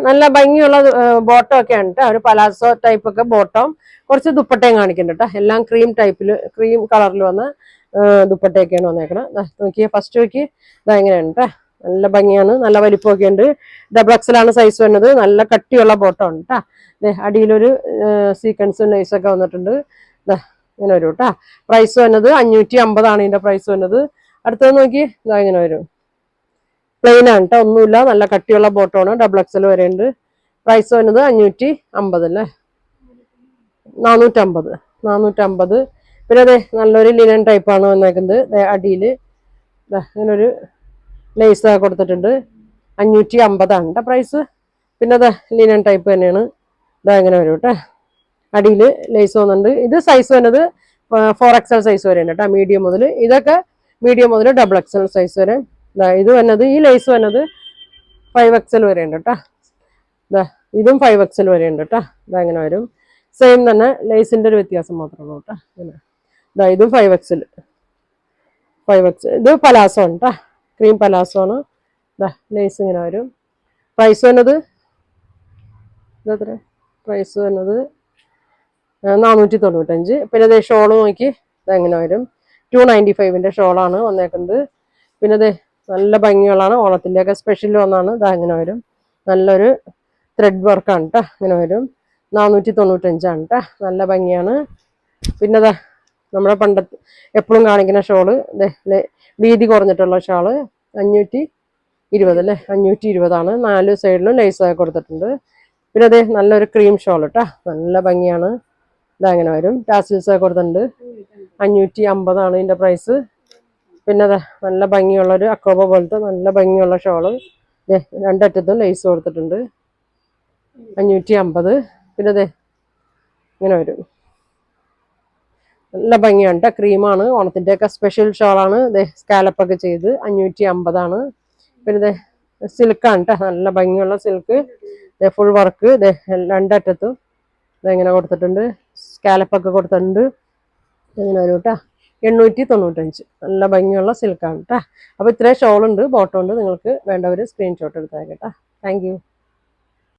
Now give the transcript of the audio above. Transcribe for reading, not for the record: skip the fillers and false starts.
നല്ല ഭംഗിയുള്ള ബോട്ടം ഒക്കെയാണ് കേട്ടോ. ഒരു പലാസോ ടൈപ്പ് ഒക്കെ ബോട്ടം, കുറച്ച് ദുപ്പട്ടയും കാണിക്കുന്നുണ്ട് കേട്ടോ. എല്ലാം ക്രീം ടൈപ്പില്, ക്രീം കളറിൽ വന്ന ദുപ്പട്ടയൊക്കെയാണ് വന്നേക്കണം. നോക്കിയേ, ഫസ്റ്റ് നോക്കി ഇതാ എങ്ങനെയാണ് കേട്ടോ. നല്ല ഭംഗിയാണ്, നല്ല വലിപ്പമൊക്കെ ഉണ്ട്. XXL ആണ് സൈസ് വരുന്നത്. നല്ല കട്ടിയുള്ള ബോട്ടം ഉണ്ട് കേട്ടോ. അടിയിലൊരു സീക്വൻസും നൈസൊക്കെ വന്നിട്ടുണ്ട്. ഇങ്ങനെ വരും കേട്ടോ. പ്രൈസ് വന്നത് 550 ആണ് ഇതിന്റെ പ്രൈസ് വന്നത്. അടുത്തത് നോക്കി ഇതാ ഇങ്ങനെ വരും. പ്ലെയിൻ ആണ് കേട്ടോ, ഒന്നുമില്ല. നല്ല കട്ടിയുള്ള ബോട്ടമാണ്. XXL വരെ ഉണ്ട്. പ്രൈസ് വന്നത് 550 അല്ലേ, 450. പിന്നെ അതെ നല്ലൊരു ലിനൻ ടൈപ്പാണ് വന്നേക്കുന്നത്. അടിയിൽ ഇങ്ങനൊരു ലേസ് കൊടുത്തിട്ടുണ്ട്. 550 ആണ് കേട്ടോ പ്രൈസ്. പിന്നെ അതെ ലിനൻ ടൈപ്പ് തന്നെയാണ്. ഇതാ ഇങ്ങനെ വരും കേട്ടോ. അടിയിൽ ലേസ് വന്നിട്ടുണ്ട്. ഇത് സൈസ് വന്നത് 4XL സൈസ് വരെ ഉണ്ട് കേട്ടോ, മീഡിയം മുതൽ. ഇതൊക്കെ മീഡിയം മുതൽ XXL സൈസ് വരെ. ഇത് വന്നത്, ഈ ലേസ് വന്നത് 5XL വരെ ഉണ്ട് കേട്ടോ. ഇതും 5XL വരെ ഉണ്ട് കേട്ടോ. ഇങ്ങനെ വരും. സെയിം തന്നെ, ലേസിന്റെ ഒരു വ്യത്യാസം മാത്രമേ ഉള്ളൂ കേട്ടോ. ഇതും 5XL. ഇത് പലാസോ ആണ് കേട്ടോ, ക്രീം പലാസോ ആണ്. ലേസ് ഇങ്ങനെ വരും. പ്രൈസ് വന്നത് ഇതെത്ര? പ്രൈസ് വന്നത് 495. പിന്നെ അതേ ഷോള് നോക്കി ഇതെങ്ങനെ വരും. 295ന്റെ ഷോളാണ് വന്നേക്കുന്നത്. പിന്നെ അതെ നല്ല ഭംഗിയുള്ളതാണ്, ഓണത്തിൻ്റെയൊക്കെ സ്പെഷ്യൽ വന്നാണ്. ഇങ്ങനെ വരും. നല്ലൊരു ത്രെഡ് വർക്കാണ് കേട്ടോ. ഇങ്ങനെ വരും. 495 കേട്ടോ. നല്ല ഭംഗിയാണ്. പിന്നെ അതാ നമ്മുടെ പണ്ടത്തെ എപ്പോഴും കാണിക്കുന്ന ഷോള്, വീതി കുറഞ്ഞിട്ടുള്ള ഷാള് 520 അല്ലേ, 520 4 സൈഡിലും ലേസ് കൊടുത്തിട്ടുണ്ട്. പിന്നെ അതെ നല്ലൊരു ക്രീം ഷോൾ കേട്ടോ. നല്ല ഭംഗിയാണ്. ഇതങ്ങനെ വരും. ടാസിൽസ് കൊടുത്തിട്ടുണ്ട്. 550 ഇതിന്റെ പ്രൈസ്. പിന്നെ അതെ നല്ല ഭംഗിയുള്ളൊരു അക്കോബ പോലത്തെ നല്ല ഭംഗിയുള്ള ഷോള്, രണ്ടറ്റത്തും ലേസ് കൊടുത്തിട്ടുണ്ട്. 550. പിന്നെ അതെ ഇങ്ങനെ വരും. നല്ല ഭംഗിയാണ് കേട്ടോ. ക്രീമാണ്, ഓണത്തിൻ്റെയൊക്കെ സ്പെഷ്യൽ ഷോളാണ്. സ്കാലപ്പൊക്കെ ചെയ്ത് 550. പിന്നെ സിൽക്കാണ് കേട്ടോ. നല്ല ഭംഗിയുള്ള സിൽക്ക്, ഫുൾ വർക്ക് രണ്ടറ്റത്തും ഇതെങ്ങനെ കൊടുത്തിട്ടുണ്ട്. സ്കാലപ്പൊക്കെ കൊടുത്തിട്ടുണ്ട്. ഇങ്ങനെ വരും കേട്ടോ. 895. നല്ല ഭംഗിയുള്ള സിൽക്കാണ് കേട്ടോ. അപ്പോൾ ഇത്രയും ഷോളുണ്ട്, ബോട്ടം ഉണ്ട്. നിങ്ങൾക്ക് വേണ്ടവർ സ്ക്രീൻഷോട്ട് എടുത്താൽ കേട്ടോ. Thank you.